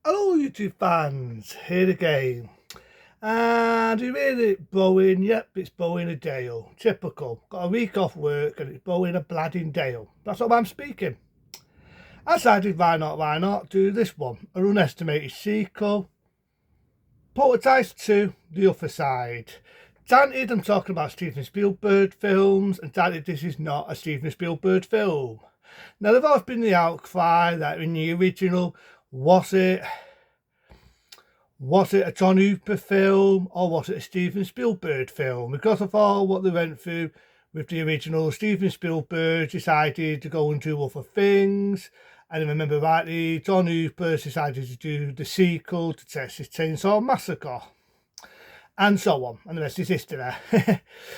Hello YouTube fans, here again. And you hear it blowing, yep, it's blowing a gale. Typical. Got a week off work and it's blowing a bladding gale. That's what I'm speaking. I decided why not do this one. An unestimated sequel. Poltergeist 2, The Other Side. Granted, I'm talking about Steven Spielberg films, and granted this is not a Steven Spielberg film. Now there's always been the outcry that in the original, was it a John Hooper film or was it a Steven Spielberg film? Because of all what they went through with the original, Steven Spielberg decided to go and do other things. And if I remember rightly, John Hooper decided to do the sequel to Texas Chainsaw Massacre. And so on. And the rest is history.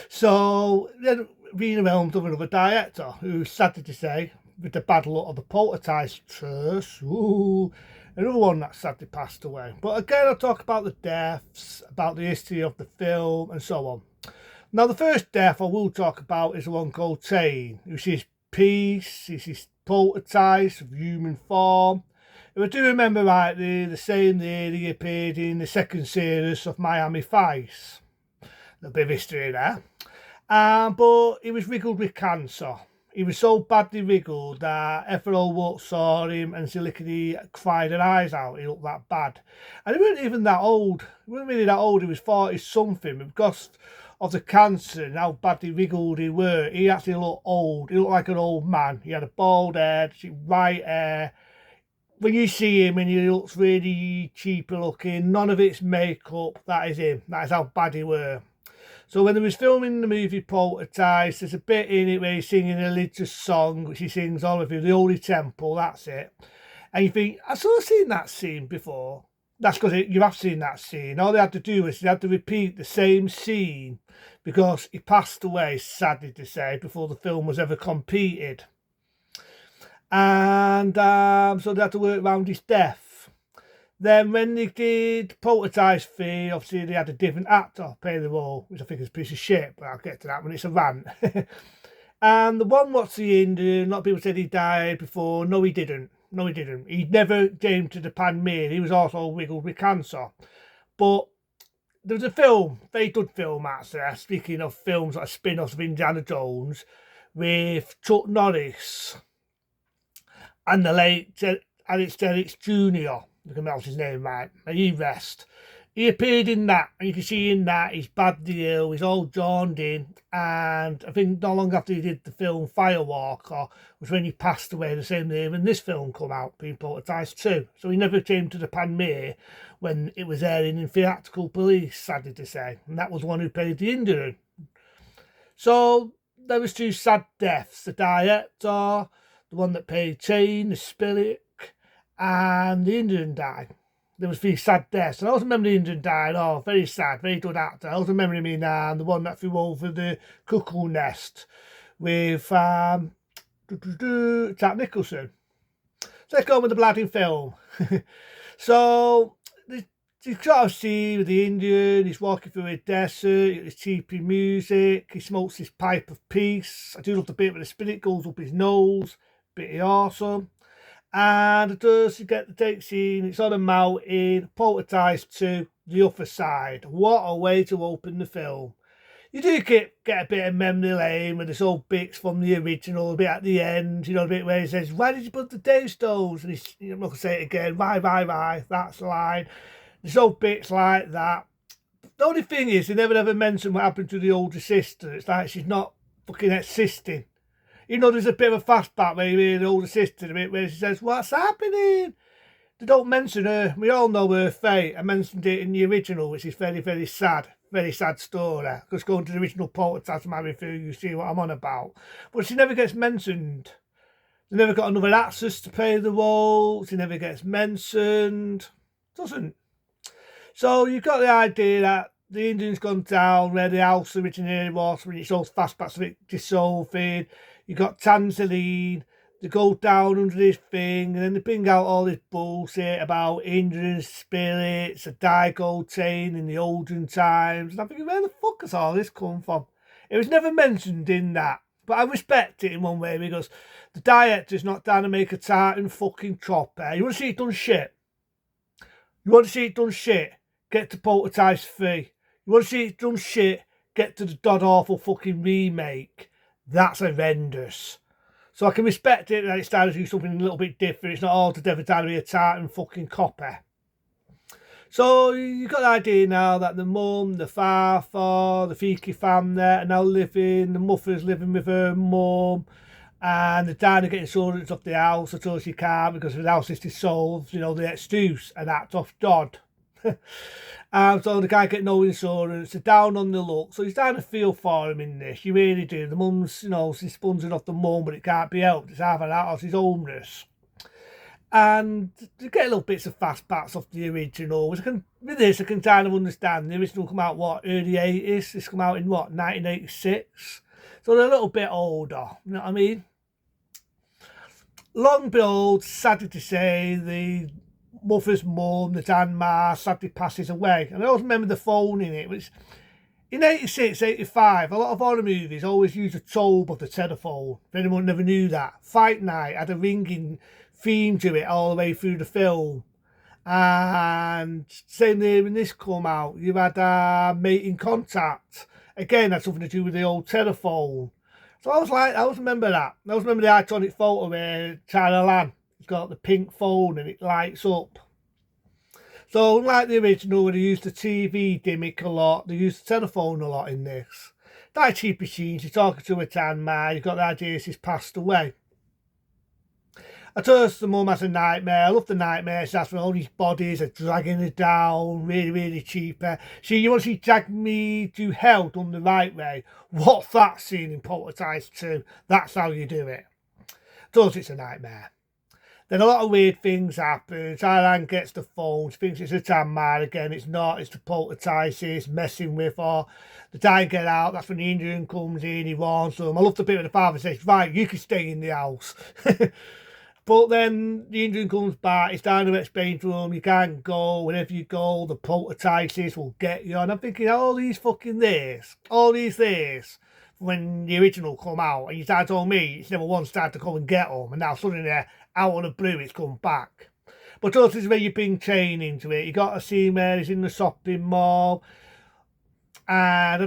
So then being around of another director who, sadly to say, with the bad luck of the Poltergeist curse, another one that sadly passed away. But again, I'll talk about the deaths, about the history of the film, and so on. Now, the first death I will talk about is the one called Chain, which is Peace, this is Poltergeist of human form. If I do remember rightly, the same year he appeared in the second series of Miami Vice. A little bit of history there. But he was riddled with cancer. He was so badly wriggled that everyone what saw him and Silicony cried her eyes out. He looked that bad. And he wasn't even that old. He wasn't really that old. He was 40 something. But because of the cancer and how badly wriggled he were, he actually looked old. He looked like an old man. He had a bald head, white hair. When you see him and he looks really cheapy looking, none of it's makeup. That is him. That is how bad he were. So when they was filming the movie Poltergeist, there's a bit in it where he's singing a religious song, which he sings all of you, the Holy Temple, that's it. And you think, I've sort of seen that scene before. That's because you have seen that scene. All they had to do was they had to repeat the same scene because he passed away, sadly to say, before the film was ever completed. And so they had to work around his death. Then when they did Poltergeist 3, obviously they had a different actor play the role, which I think is a piece of shit, but I'll get to that when it's a rant. And the one what's the Indian, a lot of people said he died before. No, he didn't. No, he didn't. He never came to the Pan-Mir. He was also riddled with cancer. But there was a film, very good film actually, speaking of films like spin-offs of Indiana Jones, with Chuck Norris and the late Alex Derricks Jr., I can pronounce his name right, and he rest. He appeared in that, and you can see in that he's badly ill, he's all joined in, and I think not long after he did the film Firewalker was when he passed away the same year when this film come out, being Poltergeist 2. So he never came to the Pan-Mir when it was airing in theatrical police, sadly to say, and that was the one who played the Indian. So there was two sad deaths, the director, the one that played Chain, the spirit, and the Indian died. There was three sad deaths. And I also remember the Indian died. Oh, very sad, very good actor. I also remember me now, and the one that flew over the cuckoo nest with Jack Nicholson. So let's go with the bladding film. So you sort of see with the Indian, he's walking through a desert, his cheapy music, he smokes his pipe of peace. I do love the bit where the spirit goes up his nose, pretty awesome. And it does, you get the take scene, it's on a mountain, Poltergeist 2, The Other Side. What a way to open the film. You do get a bit of memory lane with this old bits from the original, a bit at the end, you know, the bit where he says, why did you put the tombstones? And he's, I'm not going to say it again, why, that's the line. There's old bits like that. The only thing is, they never ever mention what happened to the older sister. It's like she's not fucking existing. You know, there's a bit of a fastback where you hear the older sister a bit where she says, what's happening? They don't mention her. We all know her fate. I mentioned it in the original, which is very, very sad. Very sad story. Because going to the original Poltergeist Mary through, you see what I'm on about. But she never gets mentioned. They never got another actress to play the role. She never gets mentioned. Doesn't. So you've got the idea that the Indian's gone down where the house originally was, when it shows fastbacks of it dissolving. You got Tanzanine, they go down under this thing, and then they bring out all this bullshit about Indian spirits, a Digo chain in the olden times. And I'm thinking, where the fuck has all this come from? It was never mentioned in that. But I respect it in one way because the director's not down to make a tartan fucking chopper. You want to see it done shit? You want to see it done shit? Get to Poltergeist 3. You want to see it done shit? Get to the god awful fucking remake. That's horrendous. So I can respect it that it's started to do something a little bit different. It's not all together trying to be a tartan fucking copy. So you've got the idea now that the mum, the father, the Fiki family are now living, the mother's living with her mum, and the dad are getting insurance off the house until she can't because if the house is dissolved, you know, the excuse, and that's off Dodd. So the guy get no insurance, they're down on the luck, so he's trying to feel for him in this, you really do. The mum's, you know, she's sponging off the mum, but it can't be helped, it's either that or she's homeless. And to get little bits of fast parts off the original, which with this I can kind of understand. The original come out, what, early 80s? This come out in, what, 1986? So they're a little bit older, you know what I mean? Long behold, sadly to say, the mother's mum, the grandma, sadly passes away. And I always remember the phone in it, which in 86, 85, a lot of horror movies always use a tobe of the telephone. If anyone never knew that. Fight Night had a ringing theme to it all the way through the film. And same there when this come out, you had Mate in Contact. Again, had something to do with the old telephone. So I always remember that. I always remember the iconic photo where Tyler Lan has got the pink phone and it lights up. So unlike the original where they used the TV gimmick a lot, they used the telephone a lot in this. That cheap machine, she's talking to a tan man, you've got the idea she's passed away. At first, the mum has a nightmare. I love the nightmare. She has all these bodies are dragging her down, really, really cheap. See, you want to see Drag Me to Hell done the right way. What's that scene in Poltergeist 2? That's how you do it. Does it's a nightmare. Then a lot of weird things happen. Thailand gets the phone. She thinks it's a tan man again. It's not. It's the Poltergeist. It's messing with her. The time get out. That's when the Indian comes in. He warns them. I love the bit where the father says, right, you can stay in the house. But then the Indian comes back, he's trying to explain to him, you can't go, whenever you go, the poltergeists will get you. And I'm thinking, all these this, when the original come out, and you start telling me it's never once started to come and get them, and now suddenly out of the blue it's come back. But also this is where you bring chain into it. You got a scene where he's in the shopping mall, and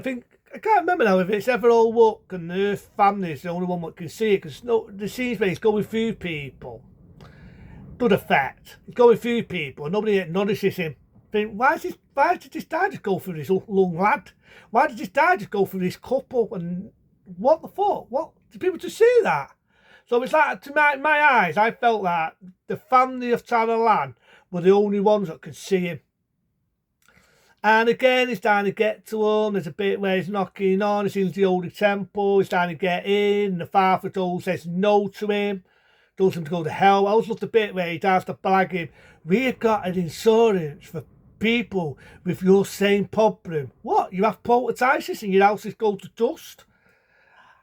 I can't remember now if it's ever all work and the family is the only one that can see it, because the scenes where he's going through people, good effect. He's going through people and nobody acknowledges him. Think, why did this guy just go through this young lad? Why did this guy just go through this couple? And what the fuck? What did people just see that? So it's like, to my eyes, I felt that the family of Tara Lan were the only ones that could see him. And again, he's trying to get to him. There's a bit where he's knocking on. He's in the old temple. He's trying to get in. The father says no to him. Tells him to go to hell. I always love the bit where he tries to blag him. We've got an insurance for people with your same problem. What? You have poltergeists and your houses go to dust?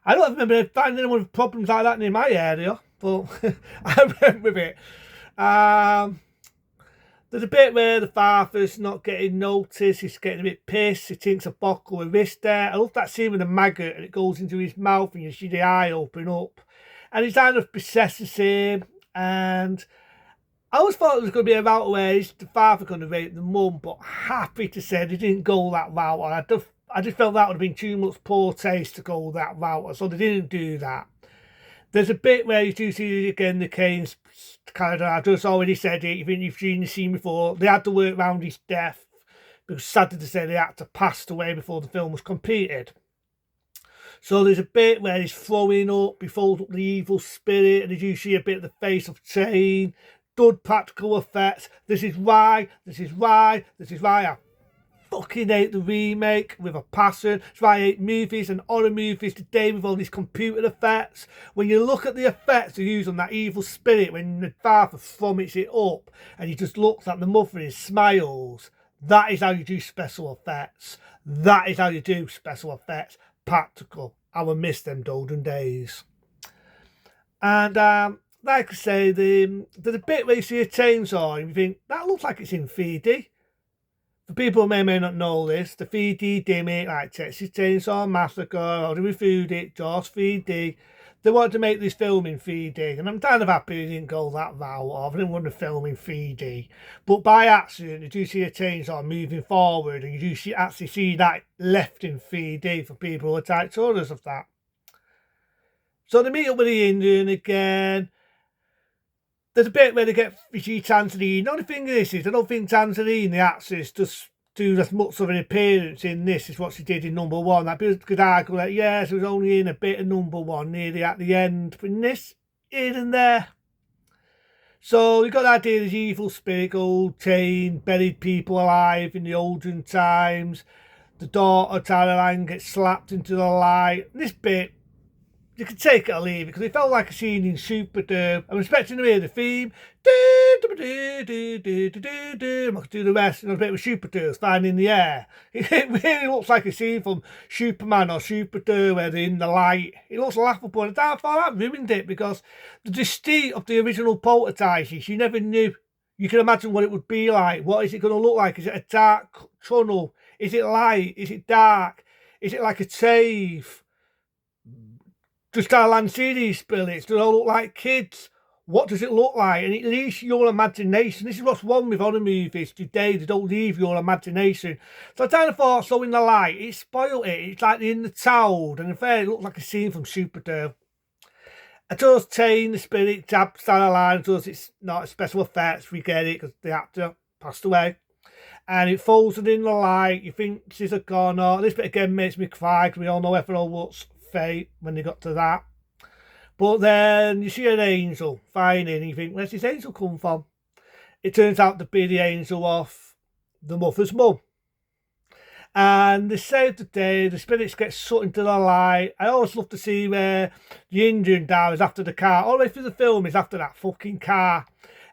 I don't remember finding anyone with problems like that in my area, but I went with it. There's a bit where the father's not getting noticed, he's getting a bit pissed, he thinks a bottle of wrist there. I love that scene with the maggot and it goes into his mouth and you see the eye open up. And he's kind of possesses him, and I always thought it was going to be a route where the father going to rape the mum, but happy to say they didn't go that route. And I just felt that would have been too much poor taste to go that route, so they didn't do that. There's a bit where you do see again the Kane's character. I've just already said it. You've seen the scene before. They had to work around his death because, sadly to say, the actor passed away before the film was completed. So there's a bit where he's throwing up, he folds up the evil spirit, and as you see a bit of the face of Chain. Good practical effects. This is why I fucking hate the remake with a passion. It's why I hate movies and horror movies today with all these computer effects. When you look at the effects they use on that evil spirit, when the father vomits it up and he just looks at the mother and smiles, that is how you do special effects. That is how you do special effects. Practical. I will miss them golden days. And like I say, there's a bit where you see a chainsaw and you think, that looks like it's in 3D. For people who may not know this, the 3D gimmick, like Texas Chainsaw Massacre, How Do We Food It, Jaws 3D, they wanted to make this film in 3D, and I'm kind of happy they didn't go that route of. I didn't want to film in 3D, but by accident, you do see a chainsaw moving forward, and you do actually see that left in 3D for people who are tight orders of that. So they meet up with the Indian again. There's a bit where they get Richie Tanzanine. The only thing is, I don't think Tanzanine, the actress, does do as much of an appearance in this as what she did in number one. That people could argue that, yes, it was only in a bit of number one, nearly at the end. But in this, here and there. So you got the idea of this evil spirit, old chain, buried people alive in the olden times. The daughter, Taralang, gets slapped into the light. This bit, you can take it or leave it, because it felt like a scene in Super Derb. I'm expecting to hear the theme. I could do the rest, and a bit of Super Derb flying in the air. It really looks like a scene from Superman or Super Derb where they're in the light. It looks laughable, and I thought that ruined it, because the mystique of the original Poltergeist, you never knew. You can imagine what it would be like. What is it going to look like? Is it a dark tunnel? Is it light? Is it dark? Is it like a cave? Does Starland see these spirits? Do they all look like kids? What does it look like? And it leaves your imagination. This is what's wrong with horror movies today. They don't leave your imagination. So I kind of thought, so in the light, it spoiled it. It's like they're in the toad. And in fact, it looked like a scene from Super Derb. I just chain the spirit, jab Starland, does it's not special effects. We get it because the actor passed away. And it folds it in the light. You think she's a goner. This bit again makes me cry, because we all know everyone what's fate when they got to that. But then you see an angel flying in, and you think, where's this angel come from? It turns out to be the angel of the mother's mum. And they save the day, the spirits get sucked into the light. I always love to see where the Indian dies after the car. All the way through the film is after that fucking car.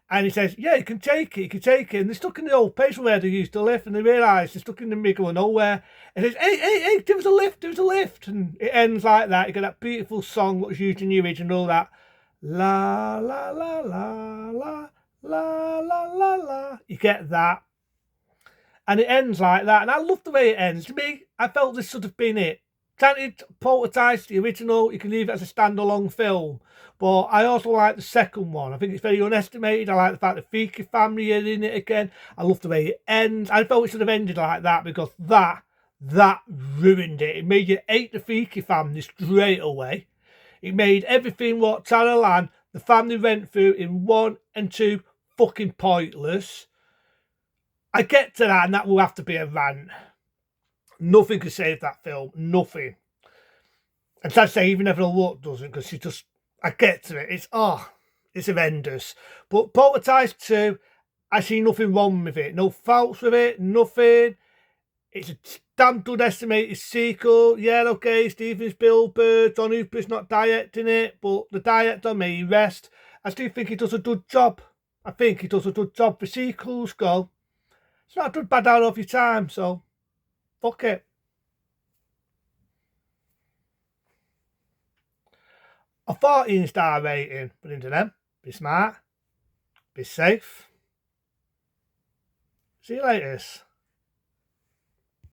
And he says, yeah, you can take it, you can take it. And they're stuck in the old place where they used to live, and they realise they're stuck in the middle of nowhere. And he says, hey, give us a lift, give us a lift. And it ends like that. You get that beautiful song that was used in the original, that la, la, la, la, la, la, la, la, la. You get that. And it ends like that. And I love the way it ends. To me, I felt this should have been it. Granted, Poltergeist, the original, you can leave it as a standalone film. But I also like the second one. I think it's very underestimated. I like the fact the Fiki family are in it again. I love the way it ends. I felt it should have ended like that, because that ruined it. It made you hate the Fiki family straight away. It made everything what Taralan, the family went through in 1 and 2 fucking pointless. I get to that, and that will have to be a rant. Nothing could save that film. Nothing. And sad to say, even Evelyn Look doesn't, because she just, I get to it. It's horrendous. But Poltergeist 2, I see nothing wrong with it. No faults with it. Nothing. It's a damn good estimated sequel. Yeah, okay, Steven Spielberg, John Hooper's not directing it, but the director may rest. I still think he does a good job. I think he does a good job for sequels go. It's not a good bad out of your time, so fuck it. A 14-star rating, put into them. Be smart. Be safe. See you later.